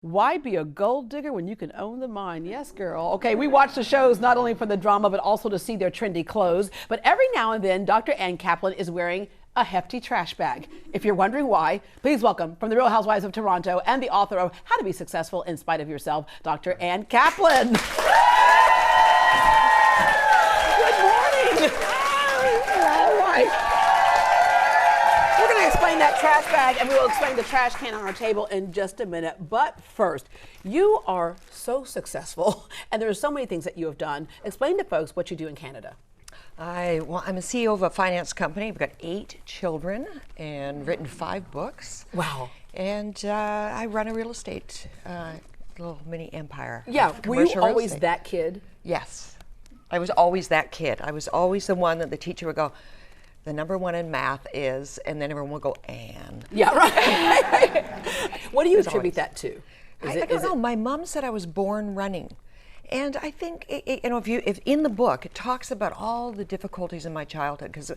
Why be a gold digger when you can own the mine? Yes, girl. Okay, we watch the shows not only for the drama, but also to see their trendy clothes. But every now and then, Dr. Ann Kaplan is wearing a hefty trash bag. If you're wondering why, please welcome from the Real Housewives of Toronto and the author of How to Be Successful in Spite of Yourself, Dr. Ann Kaplan. Good morning. All right. We're going to explain that trash bag, and we will explain the trash can on our table in just a minute. But first, you are so successful, and there are so many things that you have done. Explain to folks what you do in Canada. I'm a CEO of a finance company. I've got 8 children and written 5 books. Wow. And I run a real estate, little mini empire. Yeah, were you always that kid? Yes. I was always that kid. I was always the one that the teacher would go, the number 1 in math is, and then everyone would go, Ann. Yeah, right. What do you attribute that to? I don't know. My mom said I was born running. And I think, if in the book, it talks about all the difficulties in my childhood, because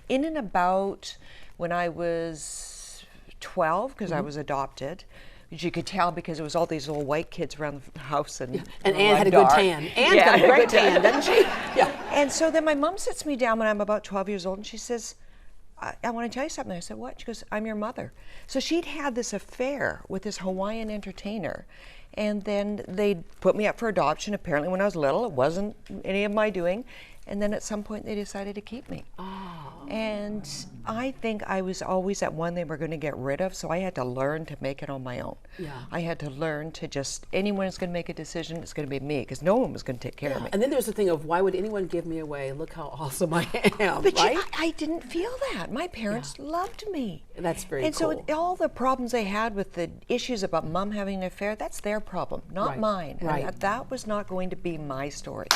in and about when I was 12, because I was adopted, which you could tell because it was all these little white kids around the house. And Ann had a good tan. Ann's got a great tan, doesn't she? Yeah. And so then my mom sits me down when I'm about 12 years old, and she says, I want to tell you something. I said, what? She goes, I'm your mother. So she'd had this affair with this Hawaiian entertainer. And then they put me up for adoption, apparently when I was little. It wasn't any of my doing. And then at some point they decided to keep me. Oh. And I think I was always that one they were going to get rid of, so I had to learn to make it on my own. Yeah. I had to learn to just, anyone is going to make a decision, it's going to be me, because no one was going to take care of me. And then there's the thing of, why would anyone give me away? Look how awesome I am, But right? I didn't feel that. My parents loved me. That's very and cool. And so all the problems they had with the issues about mom having an affair, that's their problem, not mine. Right. And that was not going to be my story.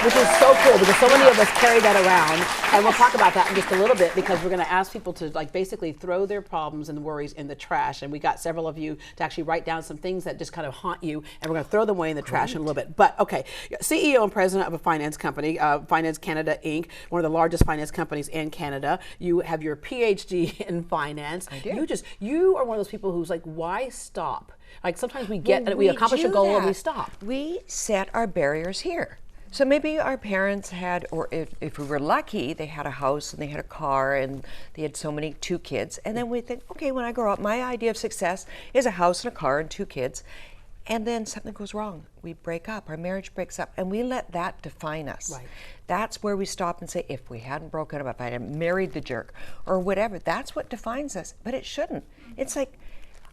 Which is so cool because so many of us carry that around, and we'll talk about that in just a little bit because we're going to ask people to basically throw their problems and worries in the trash, and we got several of you to actually write down some things that just kind of haunt you, and we're going to throw them away in the trash in a little bit. But okay, CEO and president of a finance company, Finance Canada Inc., one of the largest finance companies in Canada. You have your PhD in finance. I do. You are one of those people who's like, why stop? Like sometimes we accomplish a goal and we stop. We set our barriers here. So maybe our parents had, or if we were lucky, they had a house and they had a car and they had 2 kids. And then we think, okay, when I grow up, my idea of success is a house and a car and 2 kids. And then something goes wrong. We break up, our marriage breaks up, and we let that define us. Right. That's where we stop and say, if we hadn't broken up, if I hadn't married the jerk or whatever, that's what defines us. But it shouldn't. It's like,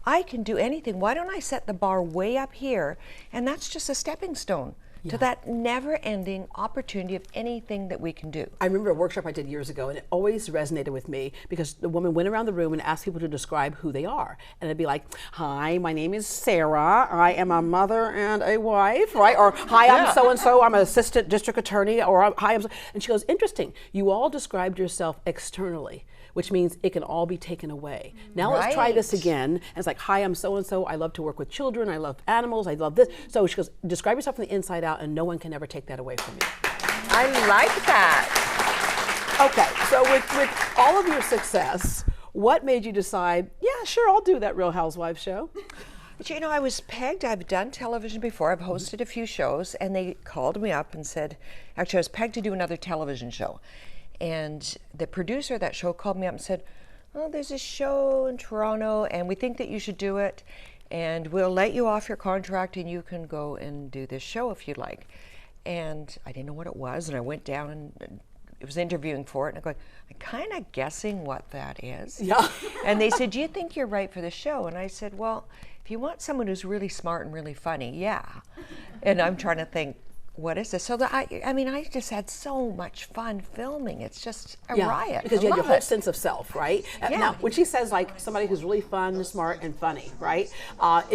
I can do anything. Why don't I set the bar way up here? And that's just a stepping stone to that never-ending opportunity of anything that we can do. I remember a workshop I did years ago, and it always resonated with me because the woman went around the room and asked people to describe who they are. And it'd be like, hi, my name is Sarah. I am a mother and a wife, right? Or, hi, I'm so-and-so. I'm an assistant district attorney. Or, hi, I'm so. And she goes, interesting. You all described yourself externally, which means it can all be taken away. Now let's try this again. And it's like, hi, I'm so-and-so. I love to work with children. I love animals. I love this. So she goes, describe yourself from the inside out, and no one can ever take that away from you. I like that. Okay, so with all of your success, what made you decide, yeah, sure, I'll do that Real Housewives show? But I was pegged. I've done television before. I've hosted a few shows, and they called me up and said, actually, I was pegged to do another television show. And the producer of that show called me up and said, oh, there's a show in Toronto, and we think that you should do it, and we'll let you off your contract, and you can go and do this show if you'd like. And I didn't know what it was, and I went down and it was interviewing for it, and I'm kind of guessing what that is. Yeah. And they said, do you think you're right for the show? And I said, well, if you want someone who's really smart and really funny, yeah. And I'm trying to think, what is this? So I just had so much fun filming. It's just a riot. Because you had your whole sense of self, right? Yeah. Now, when she says like somebody who's really fun, smart, and funny, right?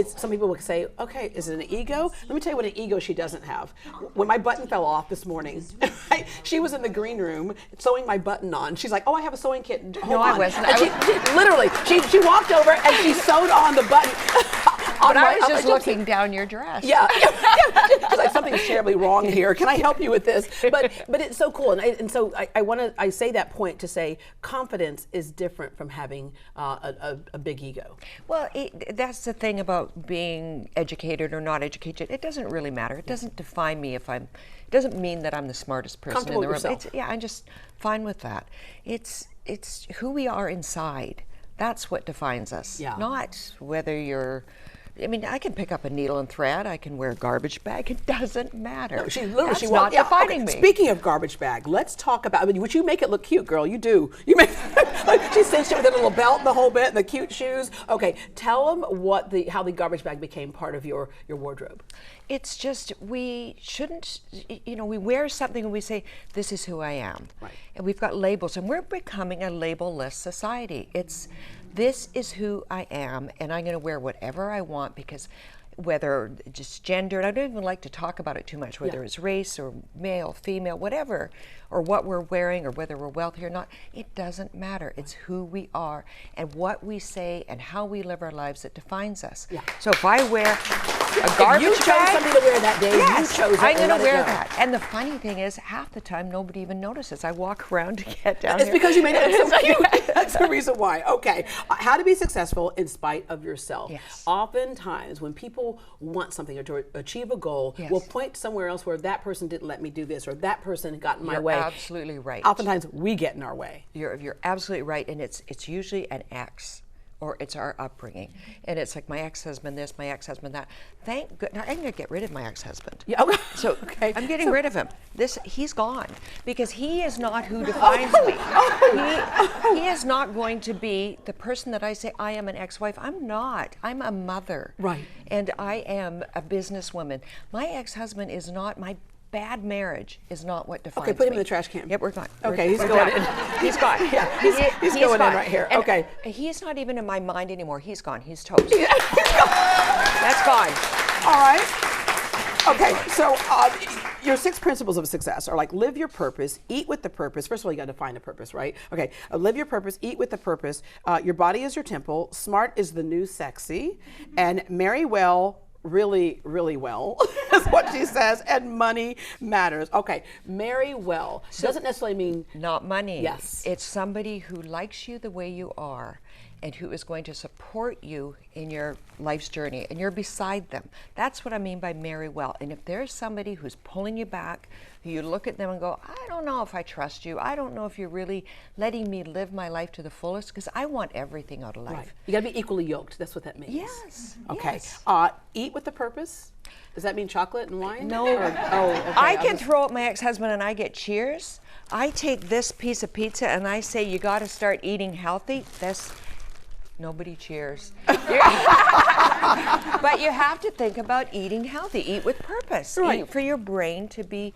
Some people would say, okay, is it an ego? Let me tell you what an ego she doesn't have. When my button fell off this morning, right, she was in the green room sewing my button on. She's like, oh, I have a sewing kit. Hold on. I wasn't. And she walked over and she sewed on the button. But I was just looking down your dress. Yeah, because like something's terribly wrong here. Can I help you with this? But it's so cool, and so I say that point to say confidence is different from having a big ego. Well, that's the thing about being educated or not educated. It doesn't really matter. It doesn't define me if I'm. It doesn't mean that I'm the smartest person in the room. I'm just fine with that. It's who we are inside. That's what defines us. Yeah. Not whether you're. I mean, I can pick up a needle and thread. I can wear a garbage bag. It doesn't matter. No, she literally, That's she not defining me. Speaking of garbage bag, let's talk about. I mean, would you make it look cute, girl? You do. You make. She cinched it with a little belt and the whole bit, and the cute shoes. Okay, tell them how the garbage bag became part of your wardrobe. It's just we shouldn't. We wear something and we say, "This is who I am," right. And we've got labels, and we're becoming a label-less society. This is who I am, and I'm going to wear whatever I want because whether just gender, and I don't even like to talk about it too much, whether it's race or male, female, whatever, or what we're wearing or whether we're wealthy or not, it doesn't matter. It's who we are and what we say and how we live our lives that defines us. Yeah. So if I wear a garbage if you chose something to wear that day, you chose it. I'm going to wear that. And the funny thing is, half the time nobody even notices. I walk around to get down here. It's because you made it look so cute. That's the reason why. Okay. How to be successful in spite of yourself. Yes. Oftentimes, when people want something or to achieve a goal, we'll point somewhere else where that person didn't let me do this or that person got in my way. You're absolutely right. Oftentimes, we get in our way. You're absolutely right, and it's usually an ex. Or it's our upbringing. And it's like my ex-husband this, my ex-husband that. Thank goodness, I'm going to get rid of my ex-husband. Yeah, okay. So okay. I'm getting rid of him. He's gone because he is not who defines me. He is not going to be the person that I say I am an ex-wife. I'm not. I'm a mother. Right. And I am a businesswoman. My ex-husband is not my bad marriage is not what defines me. Okay, put him in the trash can. Yep, we're gone. Okay, he's going in. He's gone. Yeah, he's going in right here. And okay. He's not even in my mind anymore. He's gone. He's toast. That's gone. All right. Okay, so your 6 principles of success are like live your purpose, eat with the purpose. First of all, you got to find a purpose, right? Okay, live your purpose, eat with the purpose. Your body is your temple. Smart is the new sexy, and marry well. Really, really well, is what she says, and money matters. Okay, marry well. So doesn't necessarily mean... Not money. Yes. It's somebody who likes you the way you are and who is going to support you in your life's journey, and you're beside them. That's what I mean by marry well. And if there's somebody who's pulling you back, who you look at them and go, I don't know if I trust you. I don't know if you're really letting me live my life to the fullest, because I want everything out of life. Right. You got to be equally yoked. That's what that means. Yes. Okay. Yes. Eat with the purpose. Does that mean chocolate and wine? No. Okay. I can throw at my ex-husband and I get cheers. I take this piece of pizza and I say, you got to start eating healthy. Nobody cheers. But you have to think about eating healthy. Eat with purpose. Right. Eat for your brain to be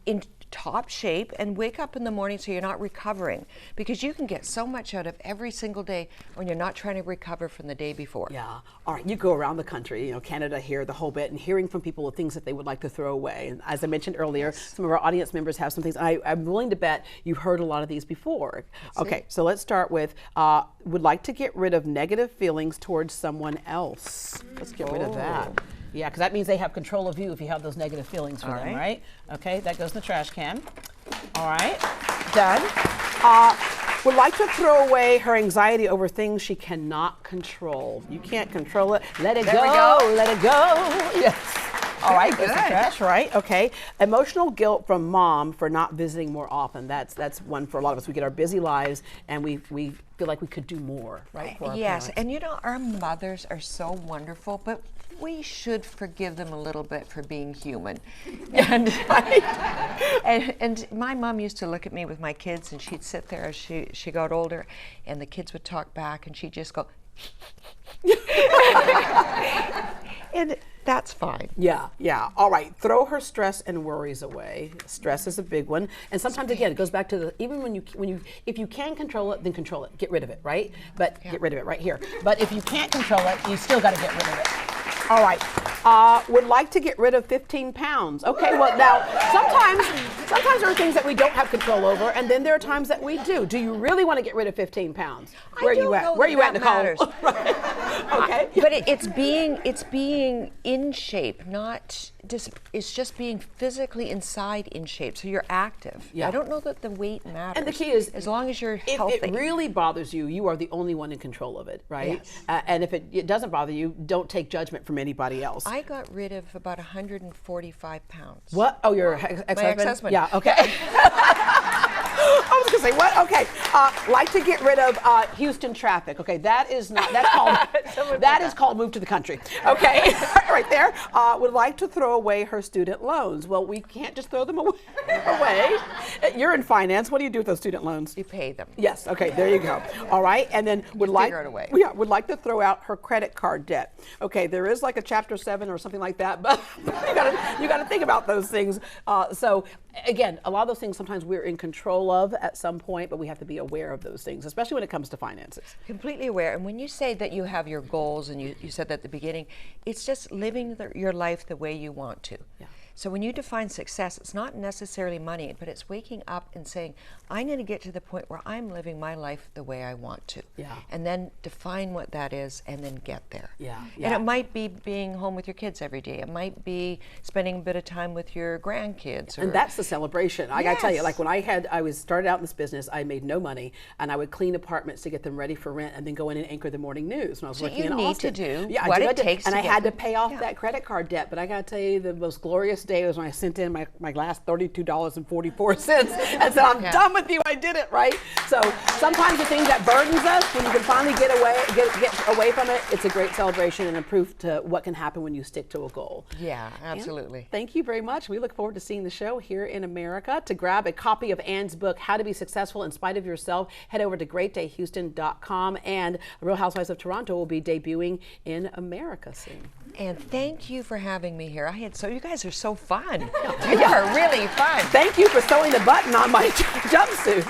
in top shape and wake up in the morning so you're not recovering, because you can get so much out of every single day when you're not trying to recover from the day before. Yeah. All right. You go around the country, Canada here, the whole bit, and hearing from people the things that they would like to throw away. And as I mentioned earlier, some of our audience members have some things. I'm willing to bet you've heard a lot of these before. Okay. So let's start with would like to get rid of negative feelings towards someone else. Let's get rid of that. Yeah, because that means they have control of you if you have those negative feelings for them, right? Okay, that goes in the trash can. All right, done. Would like to throw away her anxiety over things she cannot control. You can't control it. Let it go. Let it go. Yes. All right, goes in the trash, right? Okay. Emotional guilt from mom for not visiting more often. That's one for a lot of us. We get our busy lives and we feel like we could do more, right? For our yes, parents. and our mothers are so wonderful, but we should forgive them a little bit for being human. And, and my mom used to look at me with my kids, and she'd sit there as she got older, and the kids would talk back, and she'd just go, and that's fine. Yeah, yeah. All right. Throw her stress and worries away. Stress is a big one, and sometimes again it goes back to even if you can control it, then control it. Get rid of it, right? But get rid of it right here. But if you can't control it, you still got to get rid of it. All right. Would like to get rid of 15 pounds. Okay, well now, sometimes there are things that we don't have control over, and then there are times that we do. Do you really want to get rid of 15 pounds? Where are you at? Where are you at, Nicole? Okay. But it's being in shape, not just, it's just being physically inside in shape, so you're active. Yeah. I don't know that the weight matters. And the key is, as long as you're if healthy. it really bothers you, you are the only one in control of it, right? Yes. And if it doesn't bother you, don't take judgment from anybody else. I got rid of about 145 pounds. What? Oh, your ex-husband? My ex-husband. Yeah, okay. I was gonna say, what? Okay. Like to get rid of Houston traffic. Okay, that is not, that's called, that is called move to the country. Okay, right there. Would like to throw away her student loans. Well, we can't just throw them away. You're in finance. What do you do with those student loans? You pay them. Yes, okay, there you go. All right, and then would figure it away. would like to throw out her credit card debt. Okay, there is like a chapter 7 or something like that, but you gotta think about those things. So again, a lot of those things sometimes we're in control of at some point, but we have to be aware of those things, especially when it comes to finances. Completely aware. And when you say that you have your goals, and you said that at the beginning, it's just living your life the way you want to. Yeah. So when you define success, it's not necessarily money, but it's waking up and saying, I'm going to get to the point where I'm living my life the way I want to. Yeah. And then define what that is and then get there. Yeah. And it might be being home with your kids every day. It might be spending a bit of time with your grandkids. And that's the celebration. I gotta tell you, like when I was started out in this business, I made no money, and I would clean apartments to get them ready for rent, and then go in and anchor the morning news when I was working in Austin. You need to do yeah, what I it takes, and to I get had to them. pay off that credit card debt. But I gotta tell you, the most glorious day was when I sent in my last $32.44 and said, I'm done with you. I did it, right? So sometimes the things that burdens us, when you can finally get away from it, it's a great celebration and a proof to what can happen when you stick to a goal. Yeah, absolutely. And thank you very much. We look forward to seeing the show here in America. To grab a copy of Ann's book, How to Be Successful in Spite of Yourself, head over to greatdayhouston.com, and Real Housewives of Toronto will be debuting in America soon. And thank you for having me here. You guys are so fun. You are really fun. Thank you for sewing the button on my jumpsuit.